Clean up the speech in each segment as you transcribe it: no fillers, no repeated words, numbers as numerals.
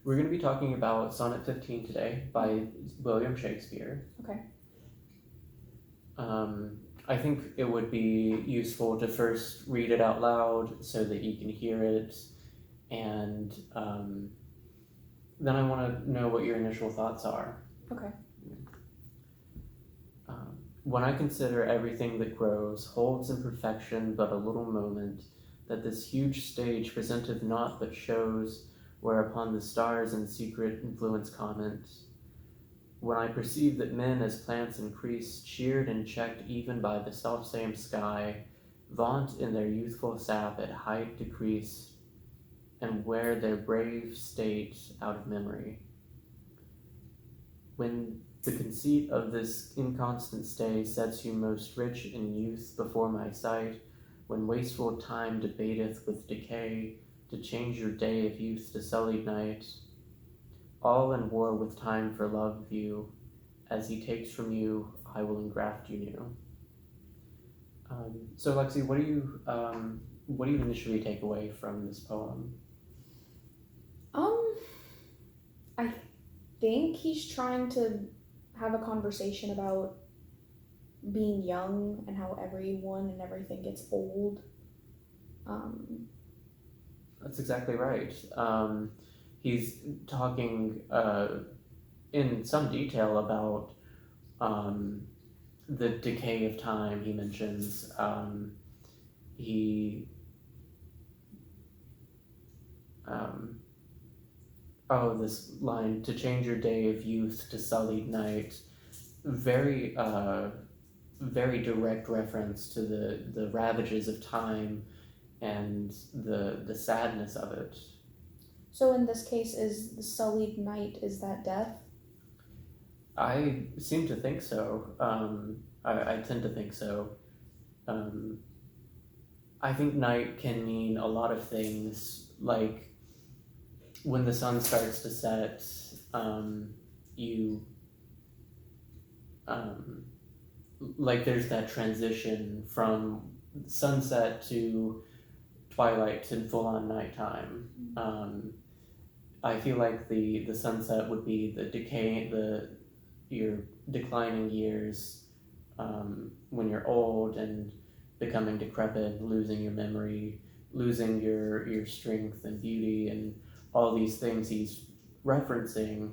We're going to be talking about Sonnet 15 today by William Shakespeare. Okay. I think it would be useful to first read it out loud so that you can hear it, and then I want to know what your initial thoughts are. Okay. When I consider everything that grows, holds in perfection but a little moment, that this huge stage presenteth naught but shows, whereupon the stars in secret influence comment. When I perceive that men as plants increase, cheered and checked even by the selfsame sky, vaunt in their youthful sap at height decrease, and wear their brave state out of memory. When the conceit of this inconstant stay sets you most rich in youth before my sight, when wasteful time debateth with decay to change your day of youth to sullied night, all in war with time for love of you, as he takes from you, I will engraft you new. So Lexie, what do you initially take away from this poem? I think he's trying to have a conversation about being young and how everyone and everything gets old. That's exactly right. He's talking in some detail about the decay of time. He mentions he this line, to change your day of youth to sullied night, very very direct reference to the ravages of time and the sadness of it. So in this case, is the sullied night, is that death? I seem to think so. I tend to think so. I think night can mean a lot of things, like when the sun starts to set, you like there's that transition from sunset to twilight to full-on nighttime. I feel like the sunset would be the decay, your declining years, when you're old and becoming decrepit, losing your memory, losing your strength and beauty, and all these things he's referencing.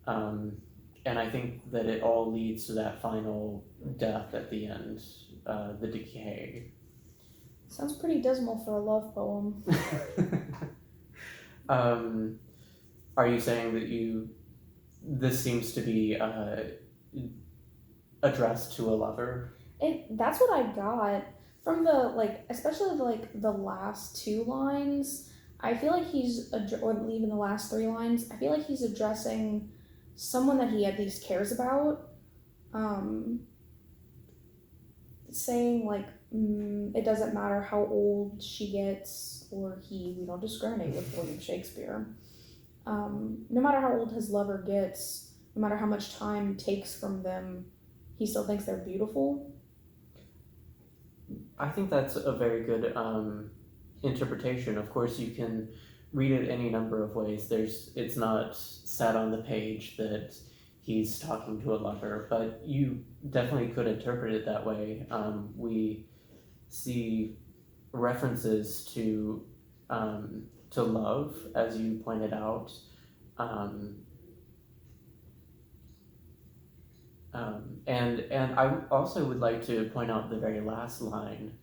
And I think that it all leads to that final death at the end, the decay. Sounds pretty dismal for a love poem. Are you saying that this seems to be addressed to a lover? That's what I got from especially the last two lines. I feel like or even the last three lines, I feel like he's addressing someone that he at least cares about, saying it doesn't matter how old she gets or he, we don't discriminate with William Shakespeare. No matter how old his lover gets, no matter how much time takes from them, he still thinks they're beautiful. I think that's a very good interpretation. Of course, you can read it any number of ways. It's not set on the page that he's talking to a lover, but you definitely could interpret it that way. We see references to love, as you pointed out. And I also would like to point out the very last line,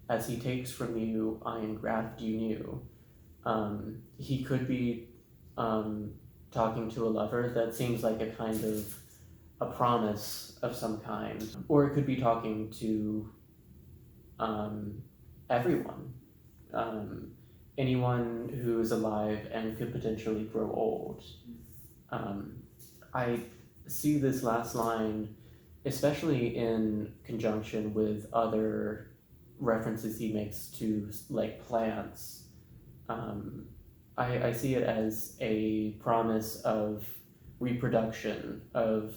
as he takes from you, I engraft you new. He could be talking to a lover. That seems like a kind of a promise of some kind, or it could be talking to everyone, anyone who is alive and could potentially grow old. I see this last line, especially in conjunction with other references he makes to like plants. I see it as a promise of reproduction, of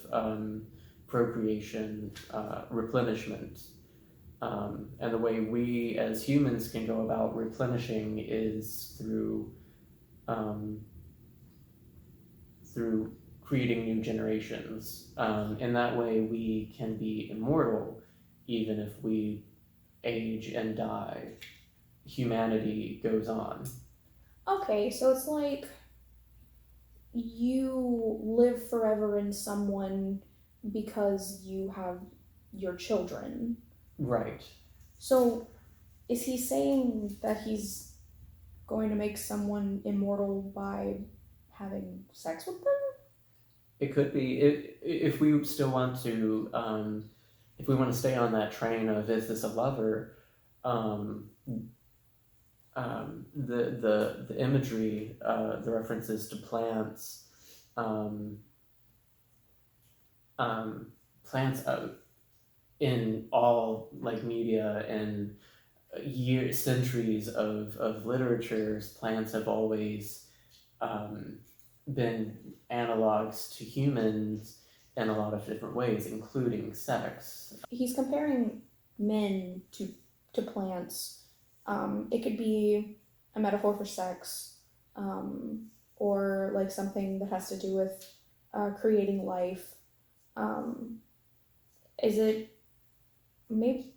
procreation, replenishment. And the way we as humans can go about replenishing is through through creating new generations. In that way, we can be immortal even if we age and die. Humanity goes on. Okay, so it's like you live forever in someone because you have your children. Right. So is he saying that he's going to make someone immortal by having sex with them? It could be. If we still want to, if we want to stay on that train of is this a lover, um, the imagery, the references to plants, um, plants in all like media and centuries of literatures, plants have always um, been analogs to humans in a lot of different ways, including sex. He's comparing men to plants. It could be a metaphor for sex, or like something that has to do with creating life. Um, is it maybe?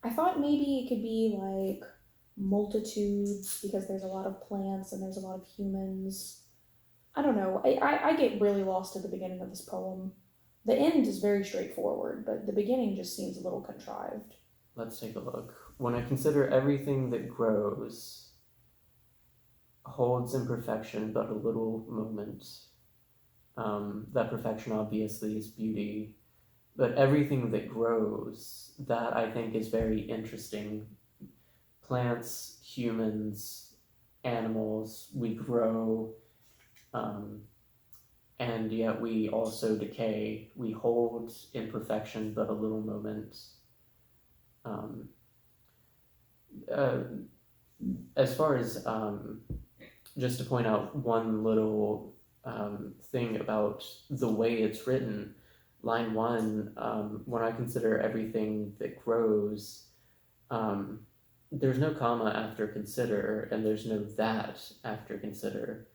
I thought maybe it could be like multitudes because there's a lot of plants and there's a lot of humans. I don't know. I get really lost at the beginning of this poem. The end is very straightforward, but the beginning just seems a little contrived. Let's take a look. When I consider everything that grows, holds imperfection but a little moment. That perfection obviously is beauty, but everything that grows, that I think is very interesting. Plants, humans, animals, we grow, and yet we also decay. We hold imperfection but a little moment. Um, uh, as far as just to point out one little thing about the way it's written, line one, when I consider everything that grows, there's no comma after consider, and there's no that after consider,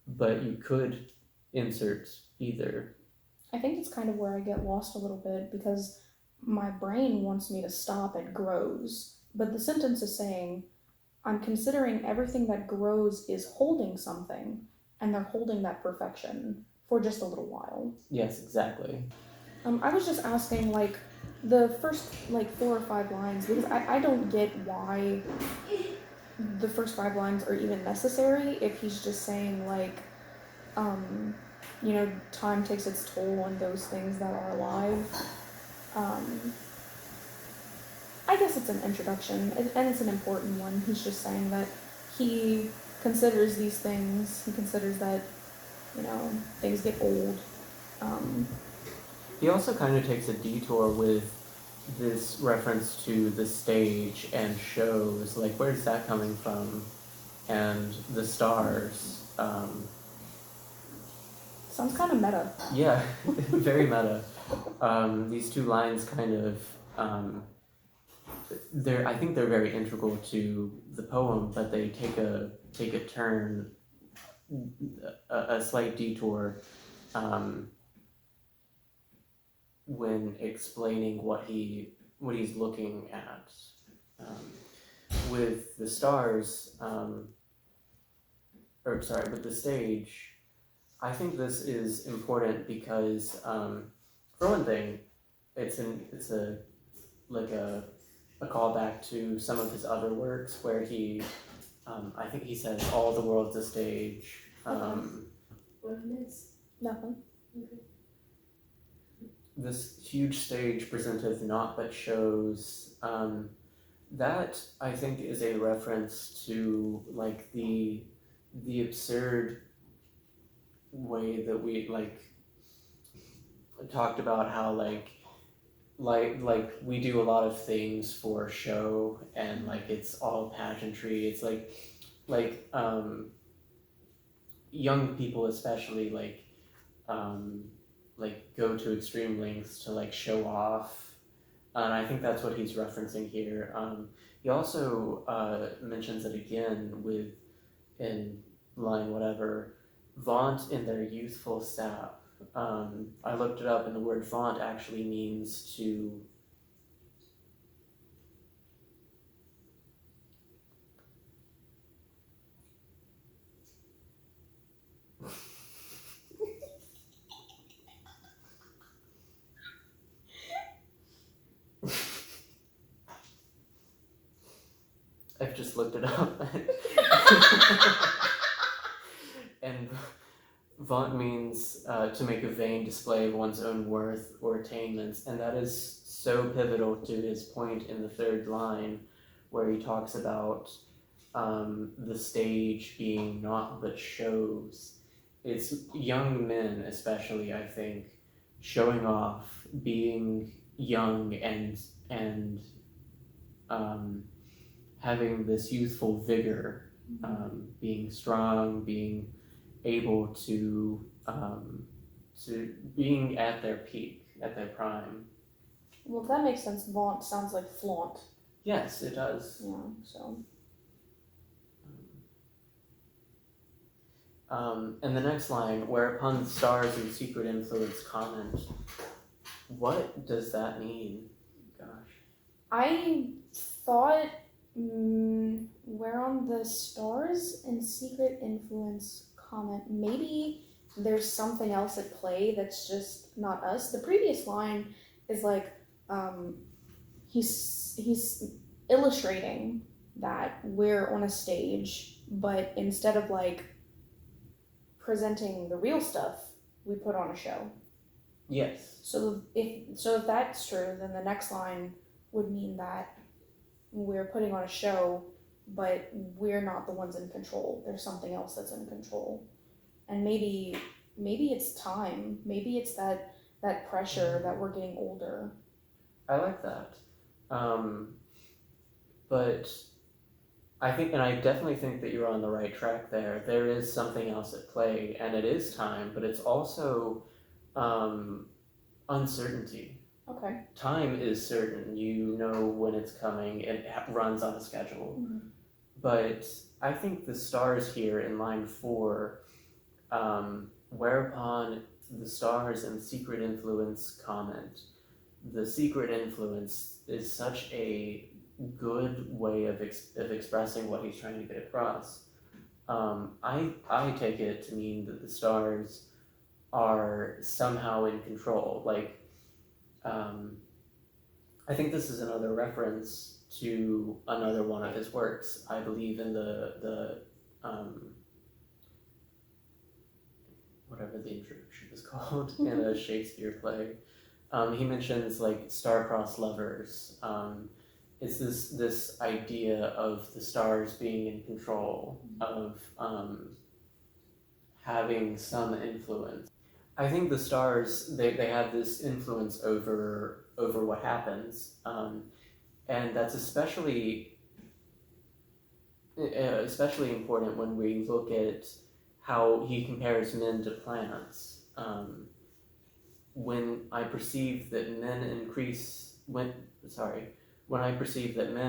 but you could insert either. I think it's kind of where I get lost a little bit because my brain wants me to stop at grows, but the sentence is saying, I'm considering everything that grows is holding something, and they're holding that perfection for just a little while. Yes, exactly. I was just asking, like, the first, like, 4 or 5 lines, because I don't get why the first 5 lines are even necessary if he's just saying, like, um, time takes its toll on those things that are alive. I guess it's an introduction, and it's an important one. He's just saying that he considers these things, he considers that, things get old. He also kind of takes a detour with this reference to the stage and shows, like, where's that coming from? And the stars. Sounds kind of meta. Yeah, very meta. These two lines kind of, I think they're very integral to the poem, but they take a turn, a slight detour, when explaining what he's looking at. With the stars, with the stage, I think this is important because, for one thing, it's a callback to some of his other works where he, I think he says, all the world's a stage. What is? Nothing. Okay. This huge stage presenteth naught but shows. That I think is a reference to like the absurd way that we talked about how like we do a lot of things for show and like it's all pageantry. It's like young people especially go to extreme lengths to like show off, and I think that's what he's referencing here. He also mentions it again in line whatever, vaunt in their youthful sap. I looked it up, and the word vaunt actually means to I've just looked it up. And vaunt means to make a vain display of one's own worth or attainments, and that is so pivotal to his point in the third line, where he talks about the stage being naught but shows. It's young men, especially, I think, showing off, being young and having this youthful vigor, being strong, being able to being at their peak, at their prime. Well, if that makes sense, vaunt sounds like flaunt. Yes, it does. Yeah, so. And the next line, whereupon the stars and secret influence comment. What does that mean? Gosh. I thought, where on the stars and secret influence comment, maybe there's something else at play that's just not us. The previous line is like, he's illustrating that we're on a stage, but instead of like presenting the real stuff, we put on a show. Yes. So if that's true, then the next line would mean that we're putting on a show, but we're not the ones in control. There's something else that's in control. And maybe it's time. Maybe it's that pressure that we're getting older. I like that. But I think, and I definitely think that you're on the right track there. There is something else at play, and it is time, but it's also uncertainty. Okay. Time is certain. You know when it's coming, and it runs on a schedule. Mm-hmm. But I think the stars here in line 4, whereupon the stars and secret influence comment. The secret influence is such a good way of expressing what he's trying to get across. I take it to mean that the stars are somehow in control. Like, I think this is another reference to another one of his works. I believe in the whatever the introduction is called in a Shakespeare play. He mentions like star-crossed lovers. It's this idea of the stars being in control, of having some influence. I think the stars they have this influence over what happens, and that's especially important when we look at how he compares men to plants. When I perceive that men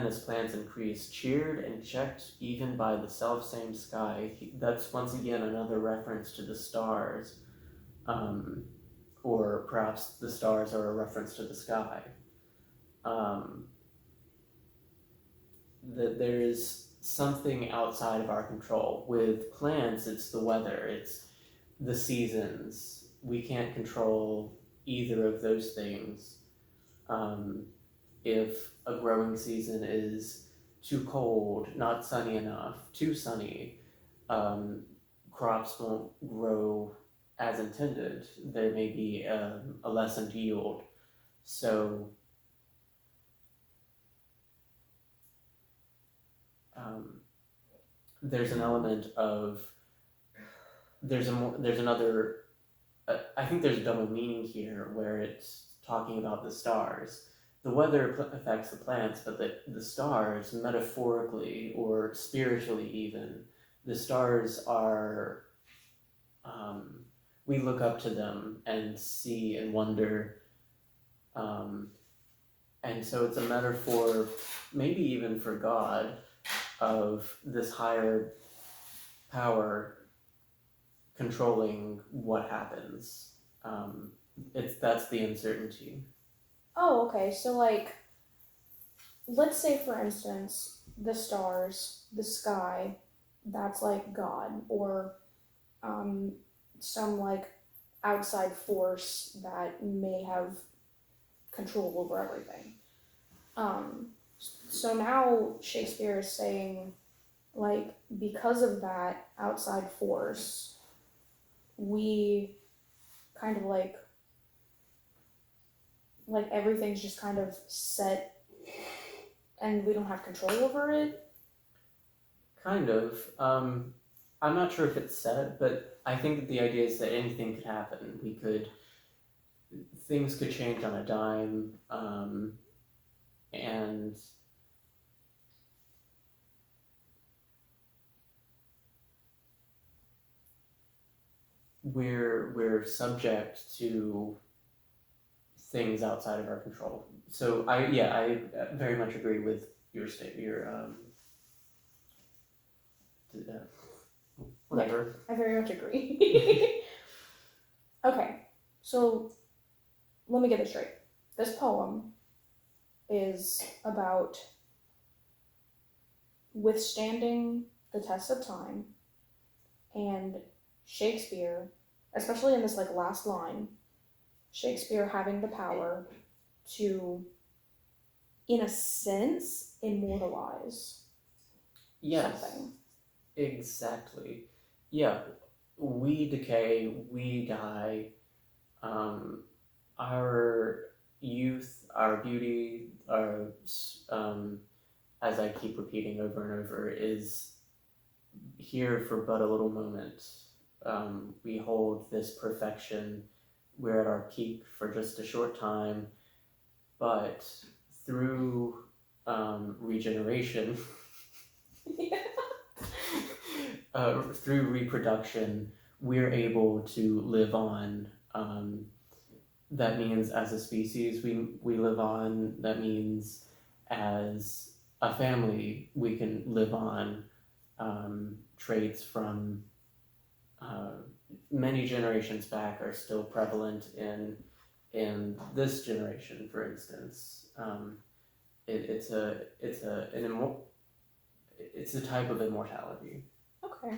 as plants increase, cheered and checked even by the self-same sky. That's once again another reference to the stars, or perhaps the stars are a reference to the sky. That there is something outside of our control. With plants, it's the weather, it's the seasons. We can't control either of those things. If a growing season is too cold, not sunny enough, too sunny, crops won't grow as intended. There may be a lessened yield. So there's an element of another. I think there's a double meaning here where it's talking about the stars. The weather affects the plants, but the stars, metaphorically or spiritually even, the stars are, we look up to them and see and wonder. And so it's a metaphor, maybe even for God, of this higher power controlling what happens. That's the uncertainty. Oh, okay. So, like, let's say, for instance, the stars, the sky, that's like God, or um, some like outside force that may have control over everything. Um, so now Shakespeare is saying, like, because of that outside force, we kind of like everything's just kind of set and we don't have control over it. Kind of. I'm not sure if it's set, but I think that the idea is that anything could happen. Things could change on a dime, and we're subject to things outside of our control. So I very much agree with your state your whatever. I very much agree. Okay, so let me get this straight. This poem is about withstanding the test of time, and Shakespeare, especially in this like last line, Shakespeare having the power to, in a sense, immortalize Yes, something. exactly. Yeah, we decay, we die. Our youth, our beauty, as I keep repeating over and over, is here for but a little moment. We hold this perfection. We're at our peak for just a short time, but through regeneration, through reproduction, we're able to live on. That means as a species, we live on. That means as a family, we can live on. Traits from uh, many generations back are still prevalent in this generation, for instance. It's a type of immortality. Okay,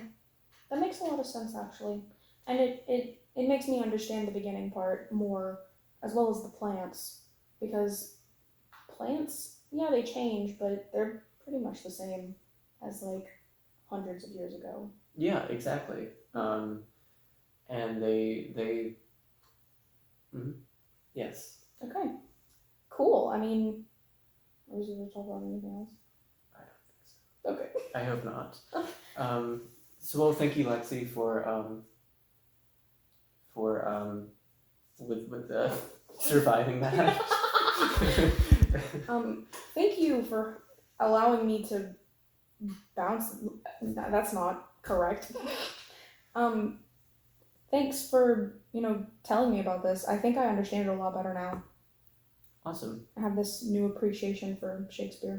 that makes a lot of sense actually, and it makes me understand the beginning part more, as well as the plants, because plants, yeah, they change, but they're pretty much the same as like hundreds of years ago. Yeah, exactly. And they mhm, yes. Okay, cool. I mean, was we talk about anything else? I don't think so. Okay. I hope not. So well, thank you, Lexie, for with surviving that. Thank you for allowing me to bounce. That's not correct. Um, thanks for telling me about this. I think I understand it a lot better now. Awesome. I have this new appreciation for Shakespeare.